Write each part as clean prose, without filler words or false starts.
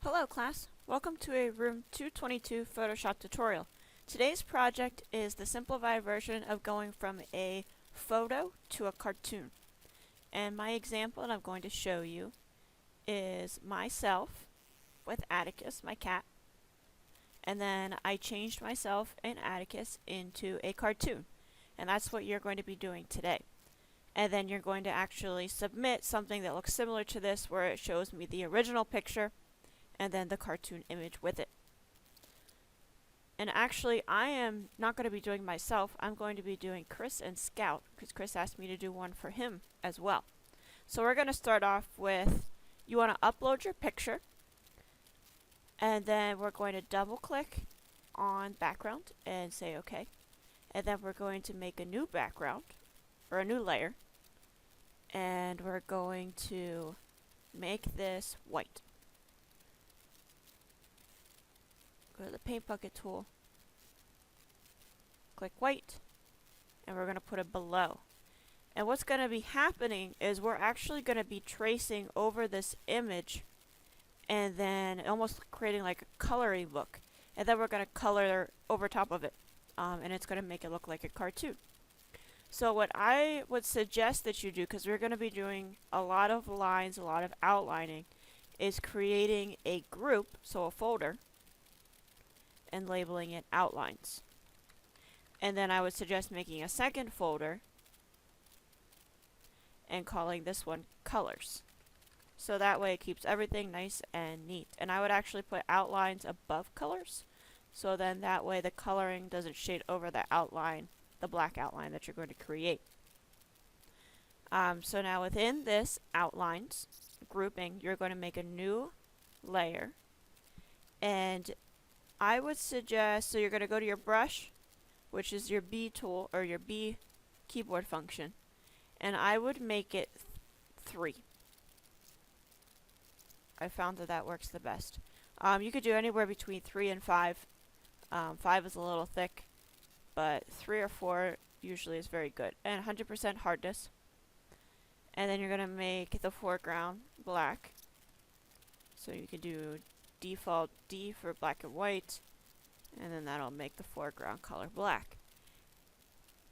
Hello class, welcome to a room 222 Photoshop tutorial. Today's project is the simplified version of going from a photo to a cartoon. And my example that I'm going to show you is myself with Atticus, my cat, and then I changed myself and Atticus into a cartoon. And that's what you're going to be doing today. And then you're going to actually submit something that looks similar to this where it shows me the original picture and then the cartoon image with it. And actually, I am not going to be doing myself. I'm going to be doing Chris and Scout because Chris asked me to do one for him as well. So we're going to start off with, you want to upload your picture, and then we're going to double click on background and say OK. And then we're going to make a new background or a new layer, and we're going to make this white. Go to the paint bucket tool, click white, and we're going to put it below. And what's going to be happening is we're actually going to be tracing over this image and then almost creating like a coloring book. And then we're going to color over top of it, and it's going to make it look like a cartoon. So what I would suggest that you do, because we're going to be doing a lot of lines, a lot of outlining, is creating a group, so a folder, and labeling it outlines. And then I would suggest making a second folder and calling this one colors. So that way it keeps everything nice and neat. And I would actually put outlines above colors, so then that way the coloring doesn't shade over the outline, the black outline that you're going to create. So now within this outlines grouping, you're going to make a new layer, and I would suggest, so you're going to go to your brush, which is your B tool or your B keyboard function, and I would make it 3. I found that that works the best. You could do anywhere between 3 and 5. 5 is a little thick, but 3 or 4 usually is very good. And 100% hardness. And then you're going to make the foreground black. So you can do default D for black and white, and then that'll make the foreground color black.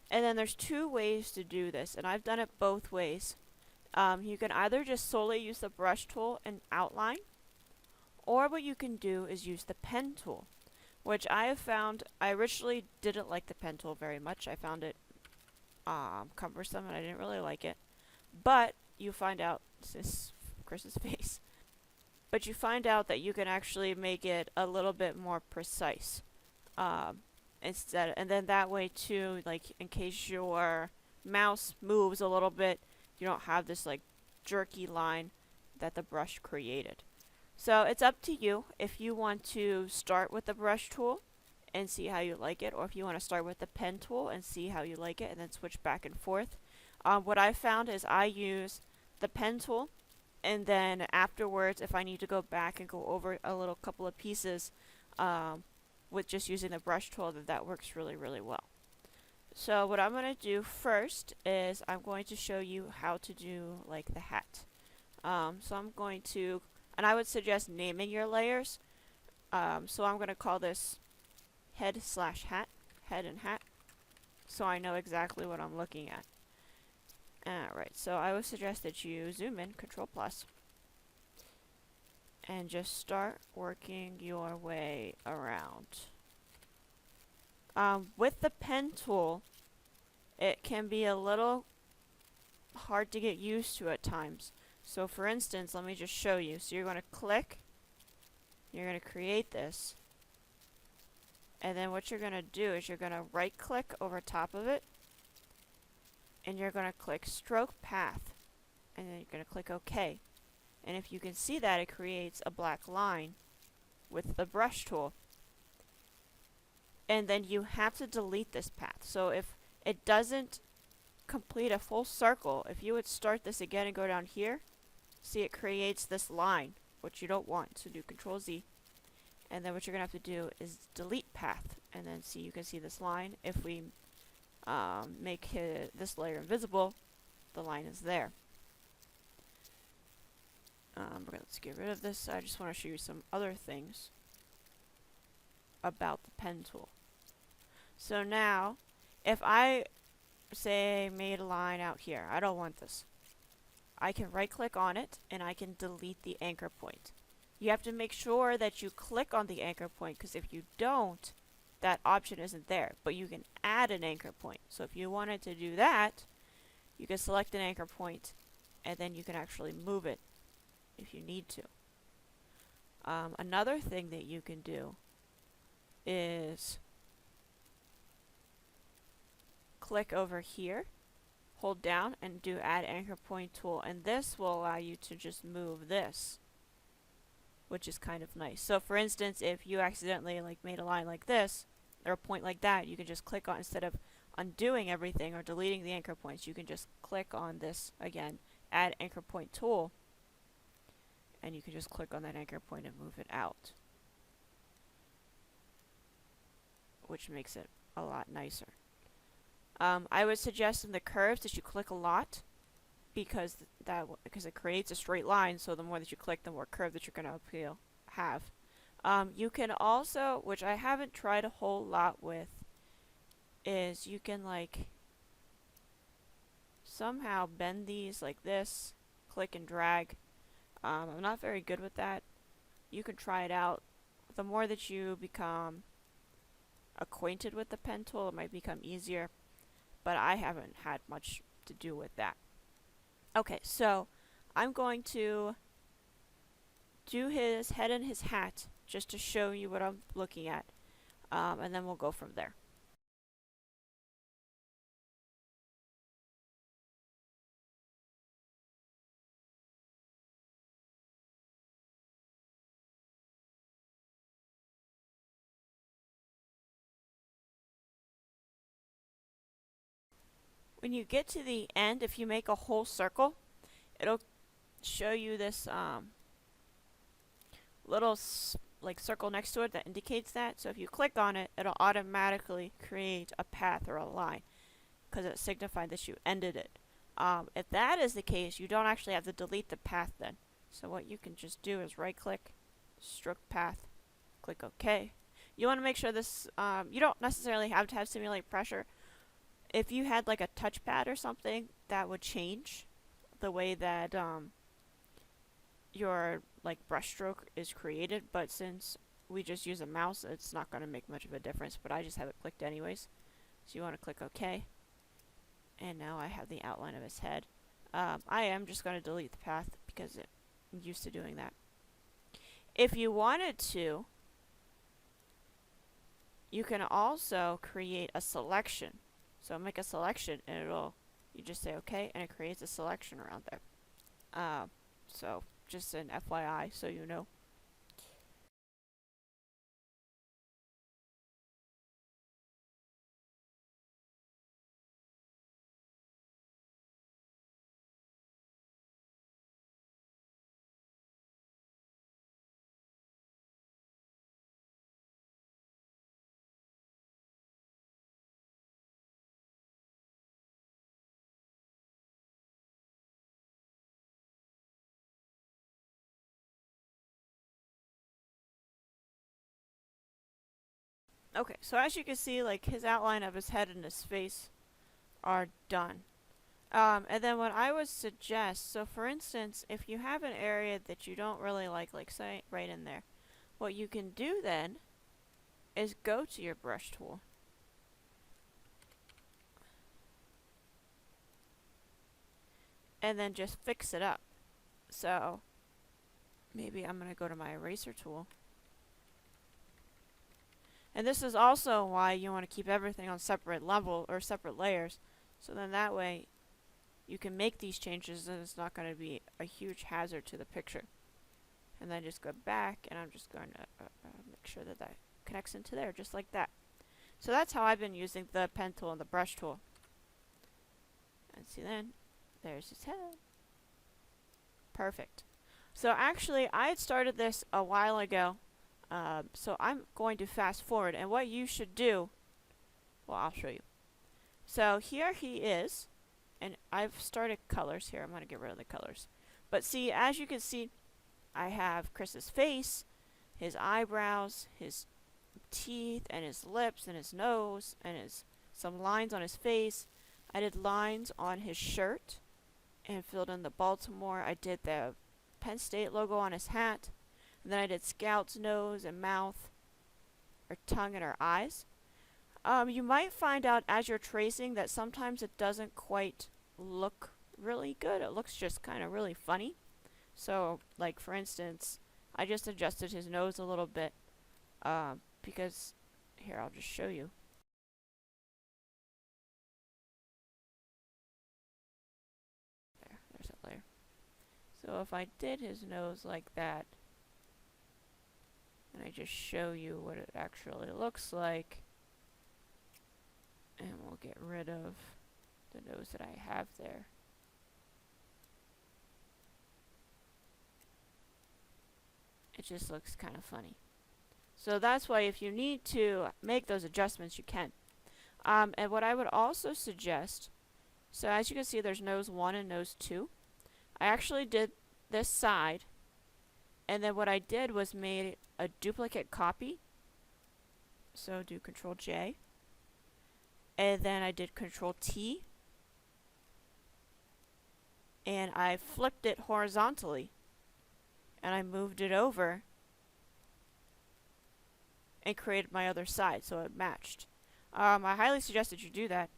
And then there's 2 ways to do this, and I've done it both ways. You can either just solely use the brush tool and outline, or what you can do is use the pen tool, which I have found, I originally didn't like the pen tool very much. I found it cumbersome and I didn't really like it. But you find out, this is Chris's face, but you find out that you can actually make it a little bit more precise instead, and then that way too, like in case your mouse moves a little bit, you don't have this like jerky line that the brush created. So it's up to you if you want to start with the brush tool and see how you like it, or if you want to start with the pen tool and see how you like it and then switch back and forth. What I found is I use the pen tool, and then afterwards, if I need to go back and go over a little couple of pieces with just using the brush tool, that works really, really well. So what I'm going to do first is I'm going to show you how to do like the hat. So I'm going to, and I would suggest naming your layers. So I'm going to call this head/hat, head and hat, so I know exactly what I'm looking at. Alright, so I would suggest that you zoom in, Control+, and just start working your way around. With the pen tool, it can be a little hard to get used to at times. So for instance, let me just show you. So you're going to click, you're going to create this, and then what you're going to do is you're going to right click over top of it, and you're going to click stroke path, and then you're going to click OK. And if you can see that, it creates a black line with the brush tool. And then you have to delete this path. So if it doesn't complete a full circle, if you would start this again and go down here, see it creates this line, which you don't want. So do Control Z. And then what you're going to have to do is delete path. And then see, you can see this line. If we make this layer invisible, the line is there. Let's get rid of this. I just want to show you some other things about the pen tool. So now, if I say made a line out here, I don't want this. I can right click on it and I can delete the anchor point. You have to make sure that you click on the anchor point, because if you don't, that option isn't there. But you can add an anchor point. So if you wanted to do that, you can select an anchor point and then you can actually move it if you need to. Another thing that you can do is click over here, hold down, and do add anchor point tool, and this will allow you to just move this, which is kind of nice. So for instance, if you accidentally made a line like this or a point like that, you can just click on, instead of undoing everything or deleting the anchor points, you can just click on this again, add anchor point tool, and you can just click on that anchor point and move it out, which makes it a lot nicer. I would suggest in the curves that you click a lot, because it creates a straight line, so the more that you click, the more curve that you're going to have. You can also, which I haven't tried a whole lot with, is you can somehow bend these like this, click and drag. I'm not very good with that. You can try it out. The more that you become acquainted with the pen tool, it might become easier, but I haven't had much to do with that. Okay, so I'm going to do his head and his hat just to show you what I'm looking at, and then we'll go from there. When you get to the end, if you make a whole circle, it'll show you this little circle next to it that indicates that. So if you click on it, it'll automatically create a path or a line, because it signified that you ended it. If that is the case, you don't actually have to delete the path then. So what you can just do is right click, stroke path, click OK. You want to make sure this, you don't necessarily have to have simulate pressure. If you had a touchpad or something, that would change the way that your brush stroke is created, but since we just use a mouse, it's not going to make much of a difference, but I just have it clicked anyways. So you want to click OK, and now I have the outline of his head. I am just going to delete the path because I'm used to doing that. If you wanted to, you can also create a selection. So make a selection and you just say OK and it creates a selection around there. So just an FYI so you know. Okay, so as you can see, his outline of his head and his face are done. And then what I would suggest, so for instance, if you have an area that you don't really like say right in there, what you can do then is go to your brush tool and then just fix it up. So maybe I'm going to go to my eraser tool. And this is also why you want to keep everything on separate level or separate layers. So then that way you can make these changes and it's not going to be a huge hazard to the picture. And then just go back, and I'm just going to make sure that that connects into there just like that. So that's how I've been using the pen tool and the brush tool. And see, then there's his head. Perfect. So actually I had started this a while ago. So I'm going to fast forward, and what you should do, well, I'll show you. So here he is, and I've started colors here. I'm going to get rid of the colors. But see, as you can see, I have Chris's face, his eyebrows, his teeth, and his lips, and his nose, and some lines on his face. I did lines on his shirt and filled in the Baltimore. I did the Penn State logo on his hat. And then I did Scout's nose and mouth, or tongue, and her eyes. You might find out as you're tracing that sometimes it doesn't quite look really good. It looks just kind of really funny. So, like for instance, I just adjusted his nose a little bit because, here, I'll just show you. There's that layer. So if I did his nose like that, and I just show you what it actually looks like, and we'll get rid of the nose that I have there. It just looks kind of funny. So that's why if you need to make those adjustments, you can. And what I would also suggest, so as you can see there's nose 1 and nose 2. I actually did this side, and then what I did was made a duplicate copy. So do Control J. And then I did Control T. And I flipped it horizontally. And I moved it over and created my other side so it matched. I highly suggest that you do that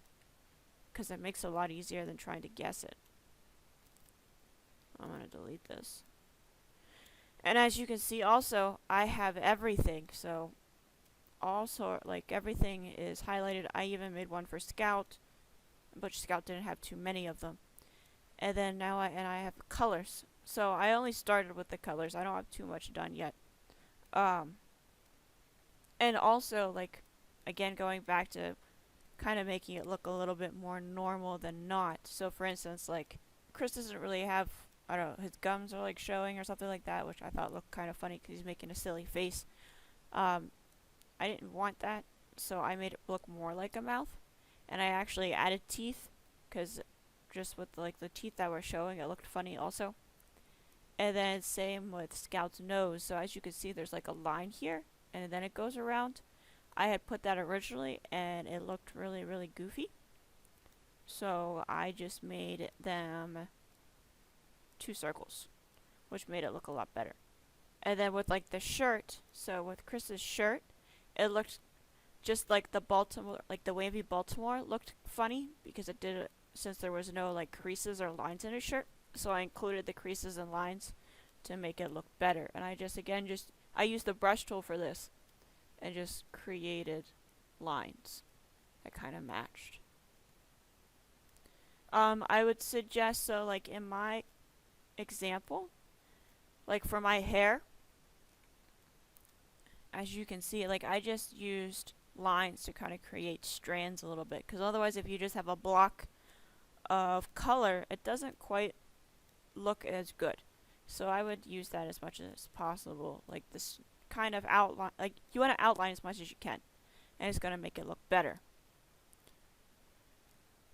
because it makes it a lot easier than trying to guess it. I'm going to delete this. And as you can see also, I have everything. So also, like, everything is highlighted. I even made one for Scout, but Scout didn't have too many of them. And then now I have colors. So I only started with the colors. I don't have too much done yet. And also, like, again, going back to kind of making it look a little bit more normal than not. So for instance, like, Chris doesn't really have, I don't know, his gums are like showing or something like that, which I thought looked kind of funny because he's making a silly face. I didn't want that, so I made it look more like a mouth. And I actually added teeth because just with like the teeth that were showing, it looked funny also. And then same with Scout's nose. So as you can see, there's like a line here, and then it goes around. I had put that originally, and it looked really, really goofy. So I just made them 2 circles, which made it look a lot better. And then with like the shirt, so with Chris's shirt, it looked just like the Baltimore, like the wavy Baltimore looked funny because it did it since there was no like creases or lines in his shirt. So I included the creases and lines to make it look better. And I just, again, I used the brush tool for this and just created lines that kind of matched. I would suggest, so like in my example, like for my hair, as you can see, like I just used lines to kind of create strands a little bit, because otherwise if you just have a block of color, it doesn't quite look as good. So I would use that as much as possible, like this kind of outline, like you want to outline as much as you can, and it's going to make it look better.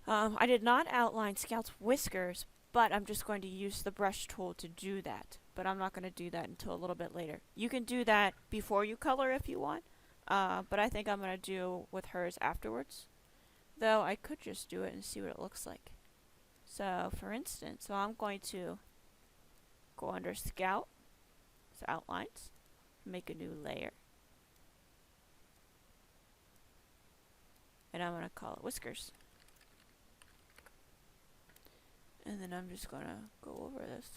I did not outline Scout's whiskers, but I'm just going to use the brush tool to do that. But I'm not going to do that until a little bit later. You can do that before you color if you want, but I think I'm going to do with hers afterwards. Though I could just do it and see what it looks like. So for instance, I'm going to go under Scout, so outlines, make a new layer. And I'm going to call it whiskers. And then I'm just going to go over this.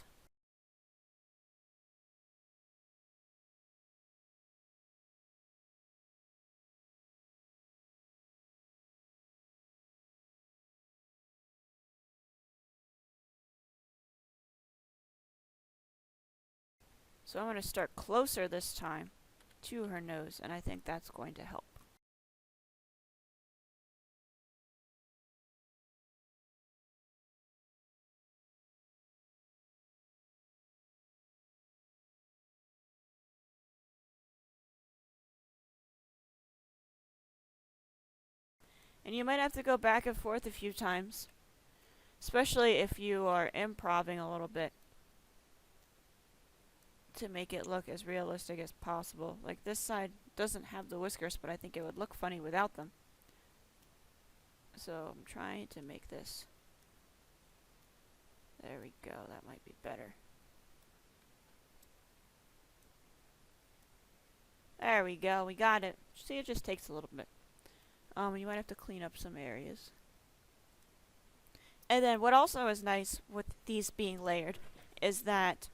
So I'm going to start closer this time to her nose, and I think that's going to help. And you might have to go back and forth a few times, especially if you are improvising a little bit, to make it look as realistic as possible. Like this side doesn't have the whiskers, but I think it would look funny without them. So I'm trying to make this. There we go, that might be better. There we go, we got it. See, it just takes a little bit. You might have to clean up some areas. And then what also is nice with these being layered is that,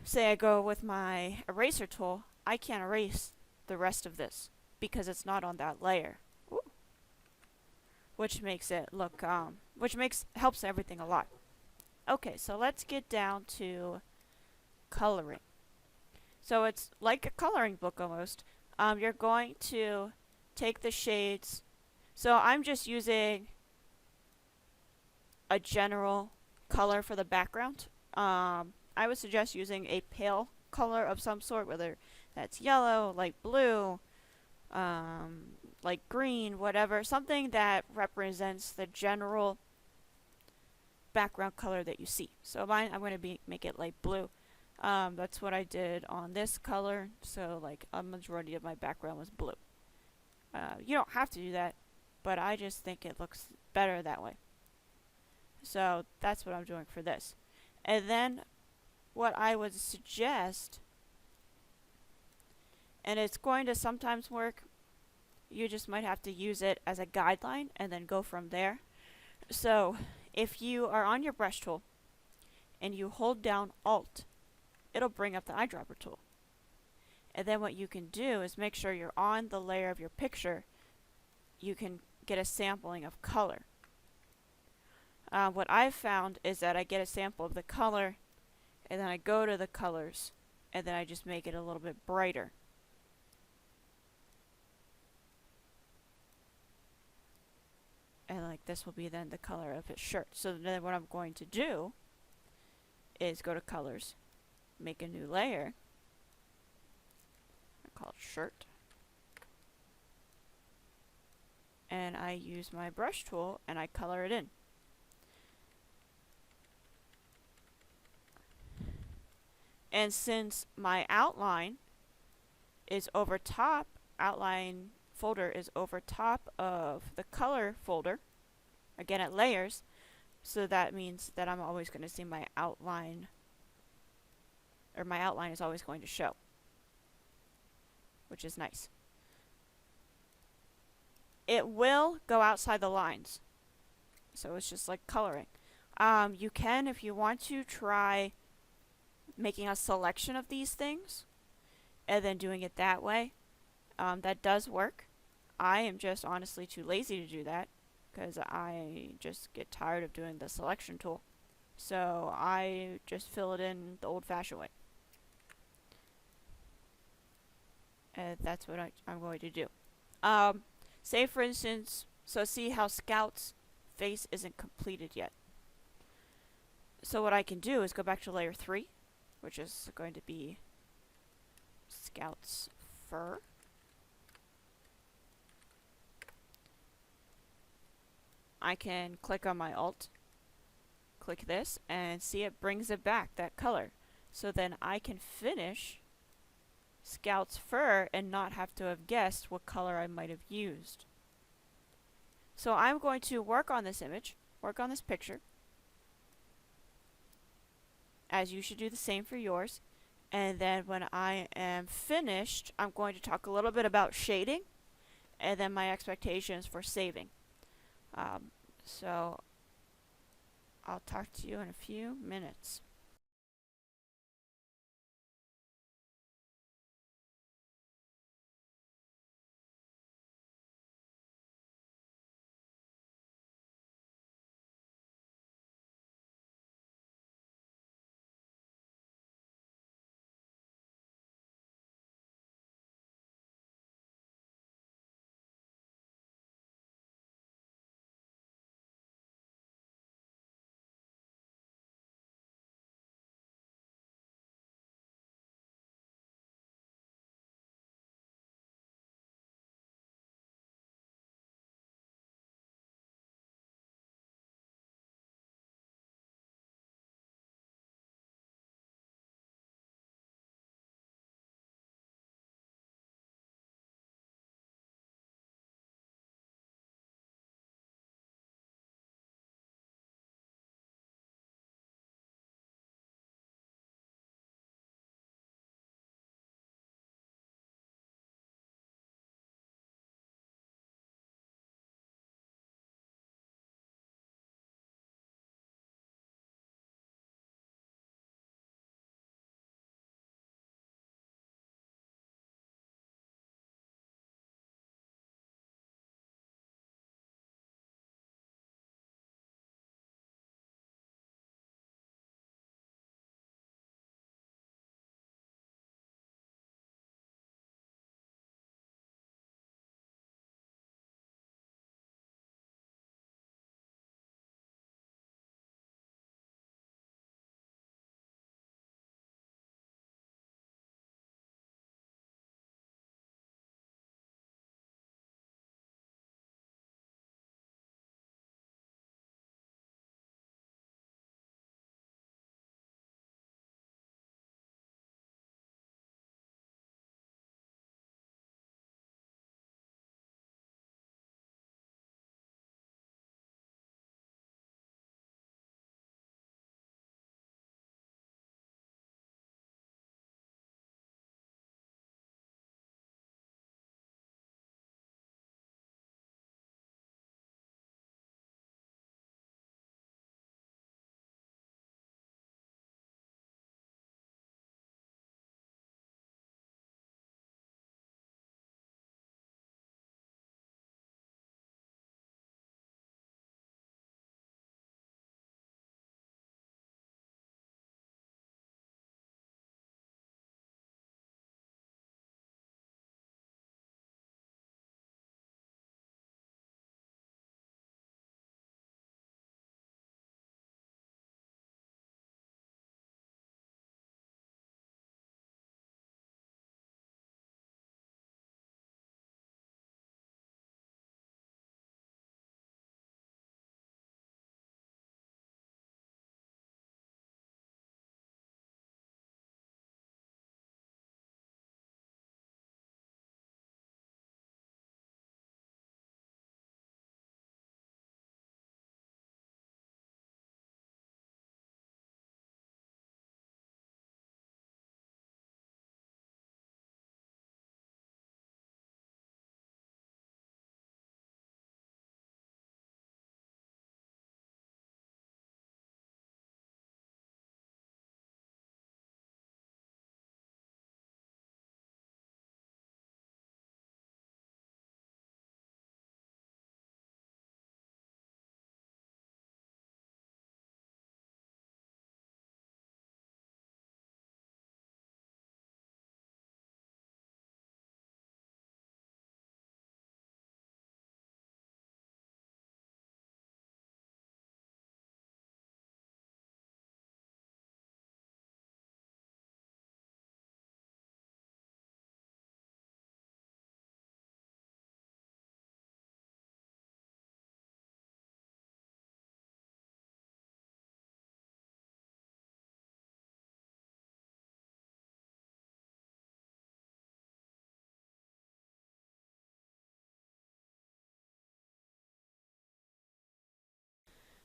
say I go with my eraser tool, I can't erase the rest of this because it's not on that layer. Ooh. Which makes it look, helps everything a lot. Okay, so let's get down to coloring. So it's like a coloring book almost. You're going to take the shades. So I'm just using a general color for the background. I would suggest using a pale color of some sort, whether that's yellow, light blue, light green, whatever. Something that represents the general background color that you see. So mine, I'm going to make it light blue. That's what I did on this color. So like a majority of my background was blue. You don't have to do that, but I just think it looks better that way. So that's what I'm doing for this. And then what I would suggest, and it's going to sometimes work, you just might have to use it as a guideline and then go from there. So if you are on your brush tool and you hold down Alt, it'll bring up the eyedropper tool. And then what you can do is make sure you're on the layer of your picture. You can get a sampling of color. What I've found is that I get a sample of the color and then I go to the colors and then I just make it a little bit brighter. And like this will be then the color of his shirt. So then what I'm going to do is go to colors, make a new layer, I call it shirt, and I use my brush tool and I color it in. And since my outline is over top, outline folder is over top of the color folder, again at layers, so that means that I'm always going to see my outline, or my outline is always going to show, which is nice. It will go outside the lines, so it's just like coloring. You can, if you want to, try making a selection of these things and then doing it that way. That does work. I am just honestly too lazy to do that because I just get tired of doing the selection tool. So I just fill it in the old-fashioned way. And that's what I'm going to do. Say for instance, so see how Scout's face isn't completed yet. So what I can do is go back to layer 3, which is going to be Scout's fur. I can click on my Alt, click this, and see it brings it back, that color. So then I can finish Scout's fur and not have to have guessed what color I might have used. So I'm going to work on this image, work on this picture, as you should do the same for yours. And then when I am finished, I'm going to talk a little bit about shading and then my expectations for saving. So I'll talk to you in a few minutes.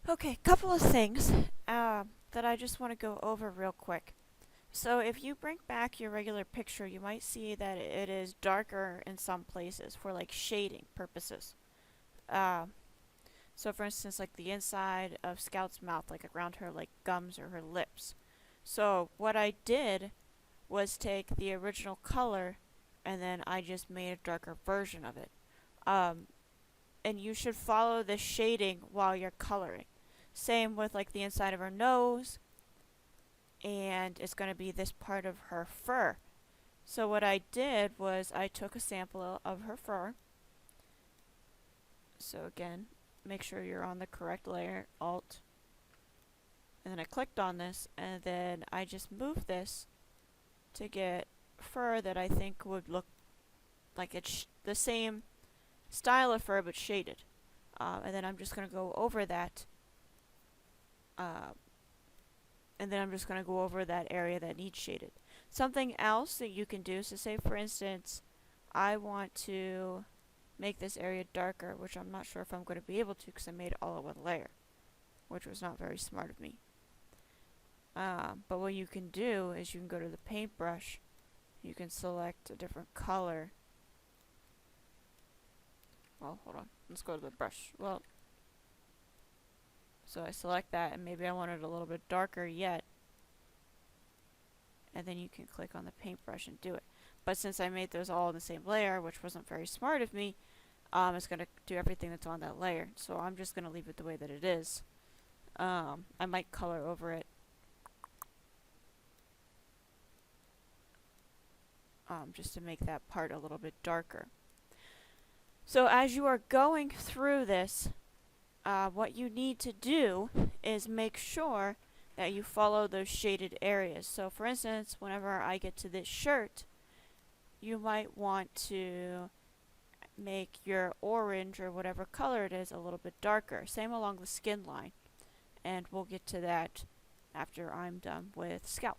Okay, couple of things that I just want to go over real quick. So if you bring back your regular picture, you might see that it is darker in some places for like shading purposes. Uh, so for instance, like the inside of Scout's mouth, like around her like gums or her lips. So what I did was take the original color and then I just made a darker version of it. Um, and you should follow the shading while you're coloring. Same with like the inside of her nose, and it's going to be this part of her fur. So what I did was I took a sample of her fur. So again, make sure you're on the correct layer, Alt, and then I clicked on this, and then I just moved this to get fur that I think would look like it's the same style of fur but shaded. And then I'm just going to go over that. And then I'm just going to go over that area that needs shaded. Something else that you can do, so say for instance, I want to make this area darker, which I'm not sure if I'm going to be able to because I made it all in one layer, which was not very smart of me. But what you can do is you can go to the paintbrush, you can select a different color. Well, hold on, let's go to the brush. Well, so I select that, and maybe I want it a little bit darker yet, and then you can click on the paintbrush and do it. But since I made those all in the same layer, which wasn't very smart of me, it's going to do everything that's on that layer. So I'm just going to leave it the way that it is. I might color over it. Just to make that part a little bit darker. So as you are going through this, what you need to do is make sure that you follow those shaded areas. So for instance, whenever I get to this shirt, you might want to make your orange or whatever color it is a little bit darker. Same along the skin line. And we'll get to that after I'm done with Scout.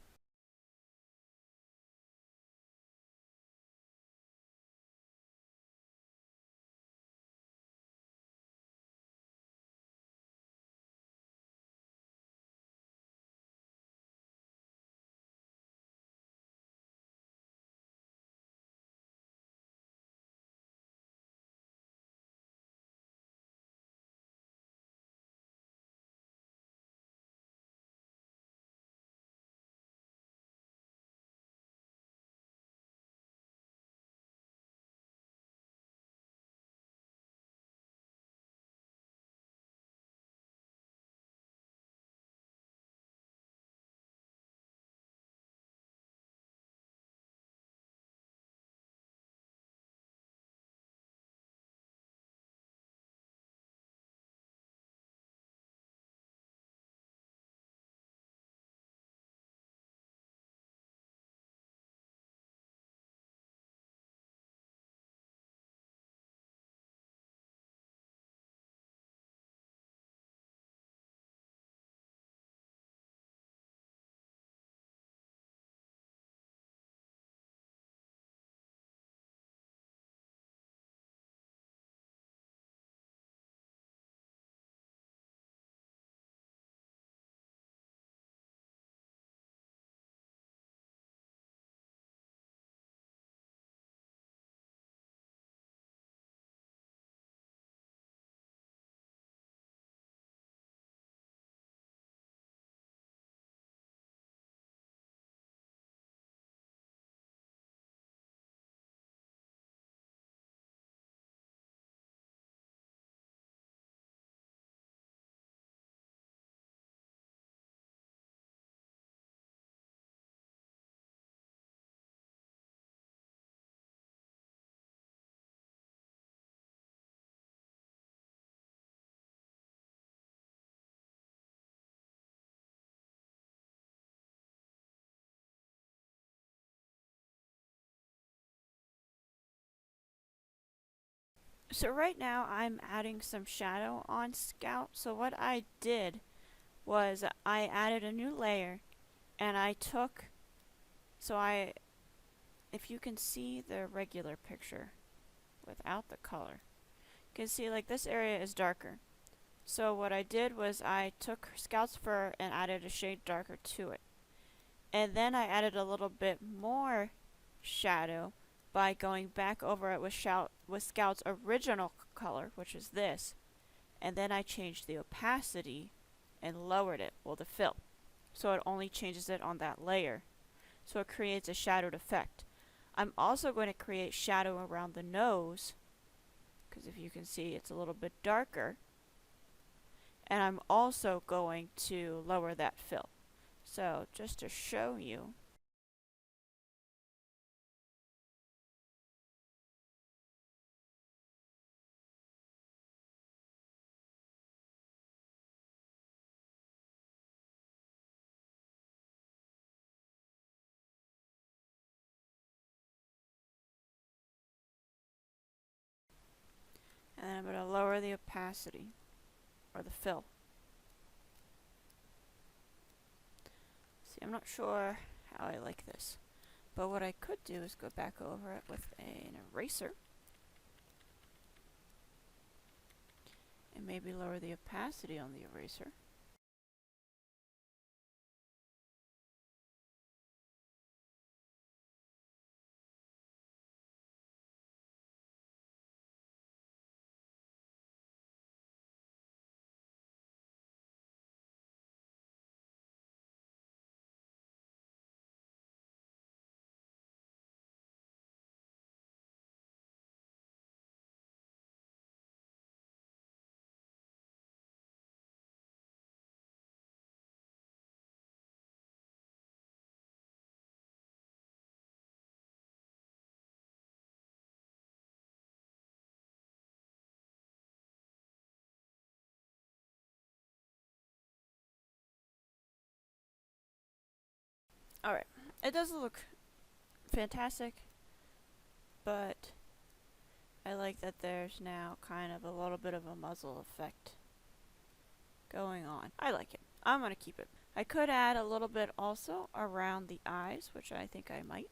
So right now I'm adding some shadow on Scout. So what I did was I added a new layer and I took, so I, if you can see the regular picture without the color, you can see like this area is darker. So what I did was I took Scout's fur and added a shade darker to it. And then I added a little bit more shadow by going back over it with Scout's original color, which is this. And then I changed the opacity and lowered it, well, the fill. So it only changes it on that layer. So it creates a shadowed effect. I'm also going to create shadow around the nose, because if you can see, it's a little bit darker. And I'm also going to lower that fill. So just to show you, and then I'm going to lower the opacity, or the fill. See, I'm not sure how I like this, but what I could do is go back over it with an eraser, and maybe lower the opacity on the eraser. Alright, it doesn't look fantastic, but I like that there's now kind of a little bit of a muzzle effect going on. I like it. I'm going to keep it. I could add a little bit also around the eyes, which I think I might.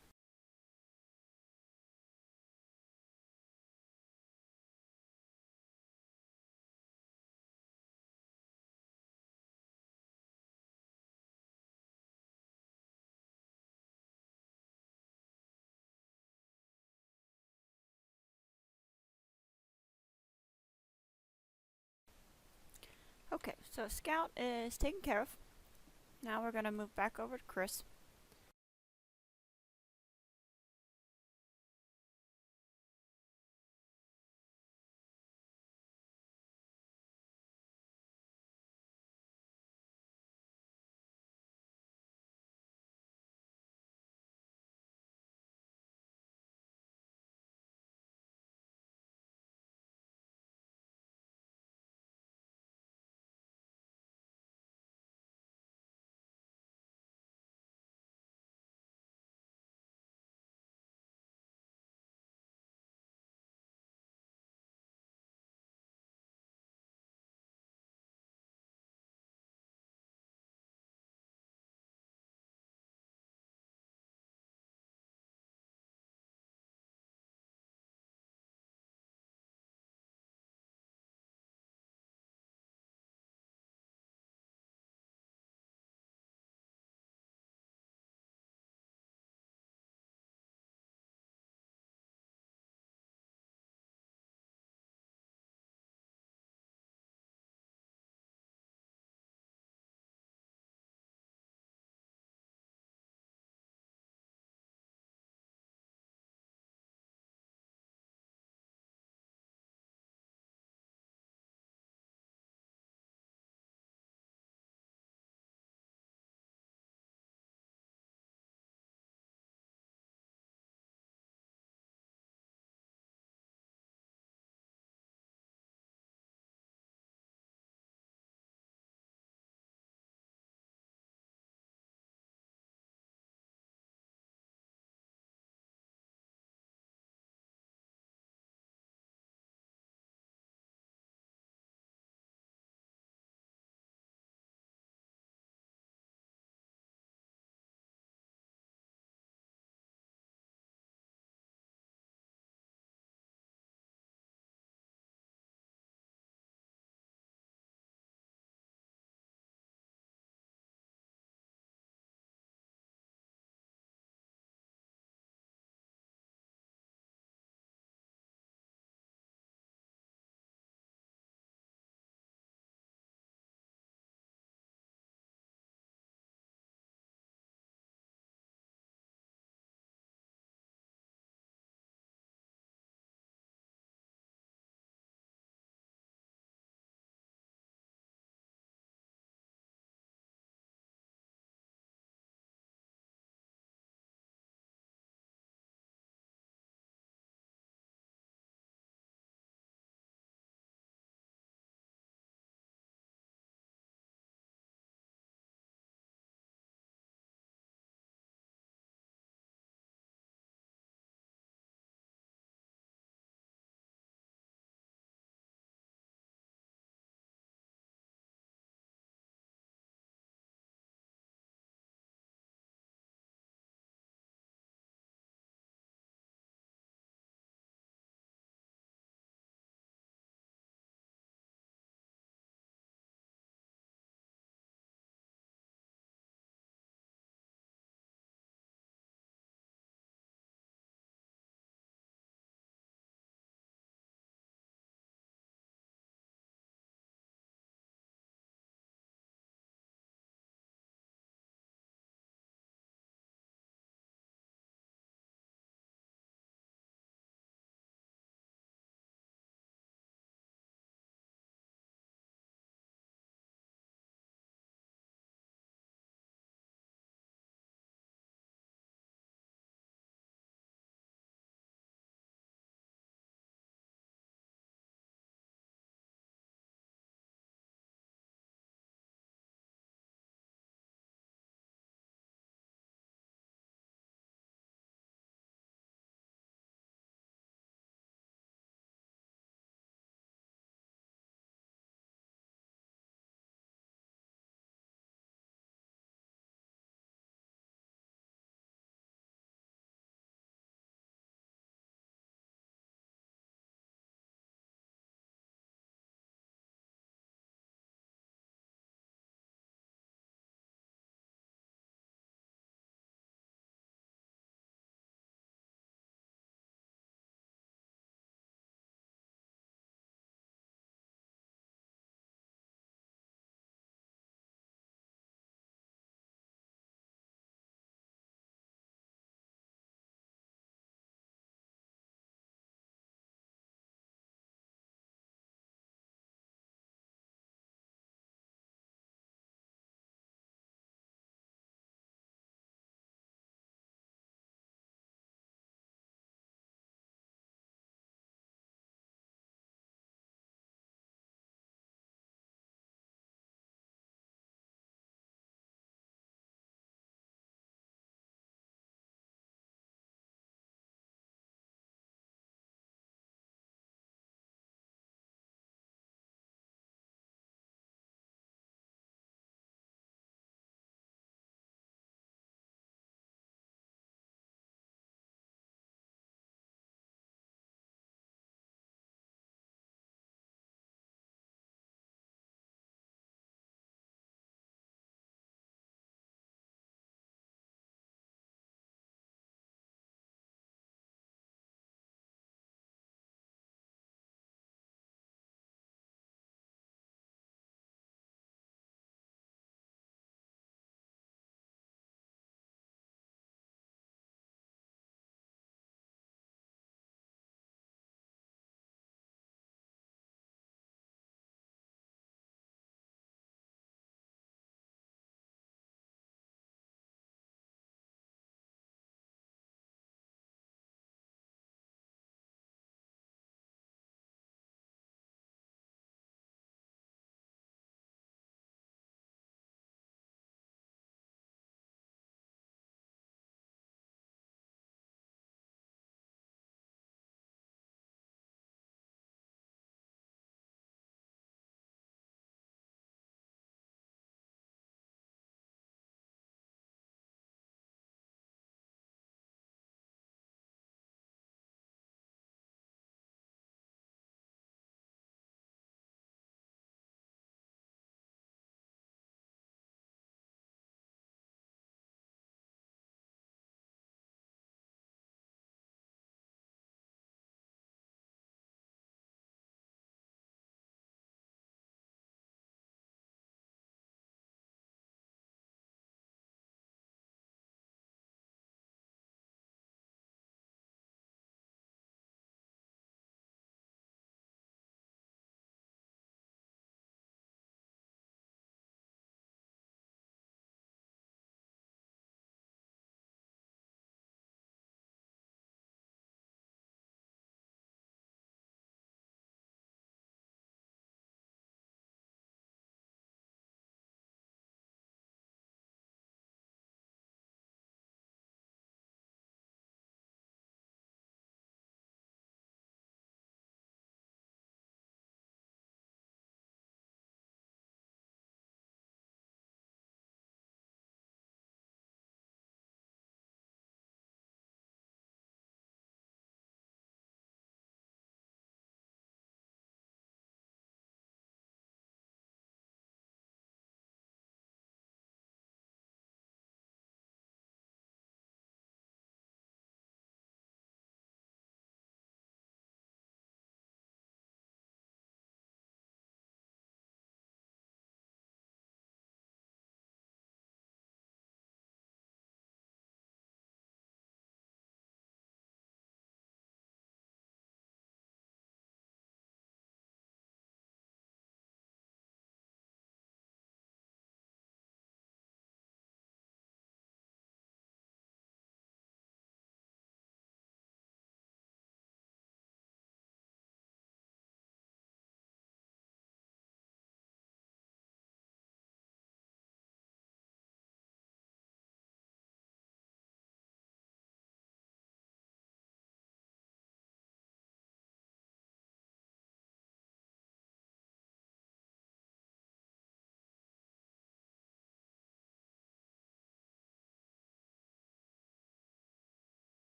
Okay, so Scout is taken care of. Now we're going to move back over to Chris.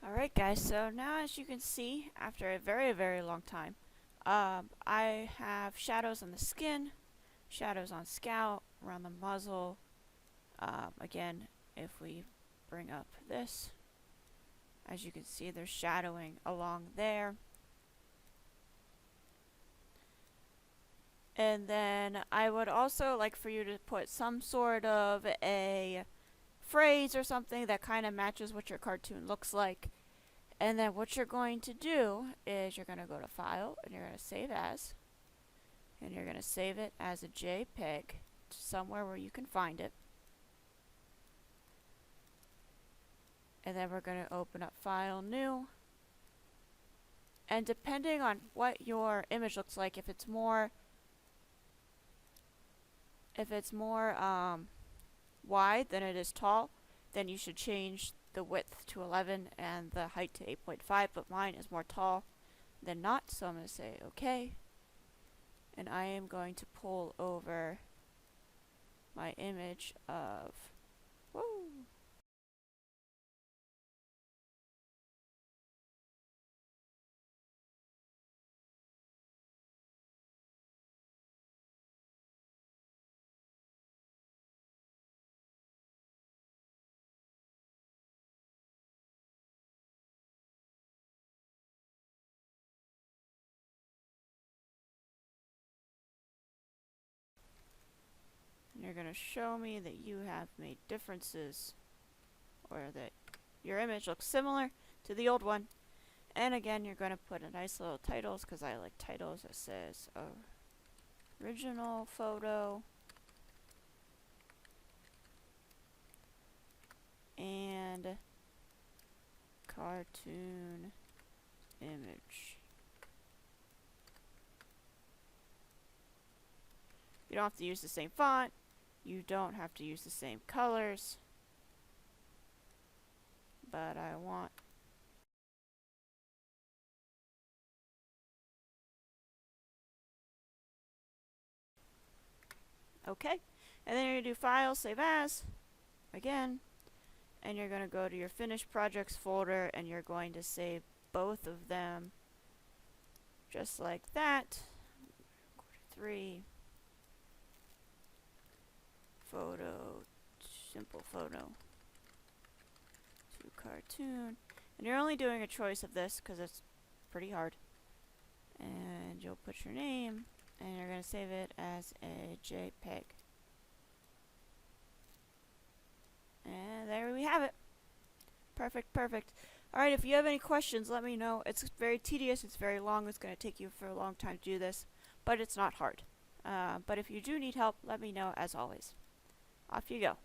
Alright guys, so now as you can see, after a very long time, I have shadows on the skin, shadows on scout, around the muzzle. Again, if we bring up this, as you can see, there's shadowing along there. And then I would also like for you to put some sort of a phrase or something that kind of matches what your cartoon looks like. And then what you're going to do is you're going to go to File, and you're going to Save As. And you're going to save it as a JPEG somewhere where you can find it. And then we're going to open up File, New. And depending on what your image looks like, if it's more wide than it is tall, then you should change the width to 11 and the height to 8.5, but mine is more tall than not, so I'm going to say OK. And I am going to pull over my image of, whoa. And you're going to show me that you have made differences, or that your image looks similar to the old one. And again, you're going to put a nice little titles, because I like titles, that says original photo and cartoon image. You don't have to use the same font. You don't have to use the same colors. But I want OK. And then you're going to do File, Save As, again. And you're going to go to your Finished Projects folder, and you're going to save both of them just like that. 3 photo, simple photo to cartoon. And you're only doing a choice of this because it's pretty hard. And you'll put your name, and you're going to save it as a JPEG. And there we have it. Perfect, perfect. Alright, if you have any questions, let me know. It's very tedious, it's very long, it's going to take you for a long time to do this, but it's not hard. But if you do need help, let me know as always. Off you go.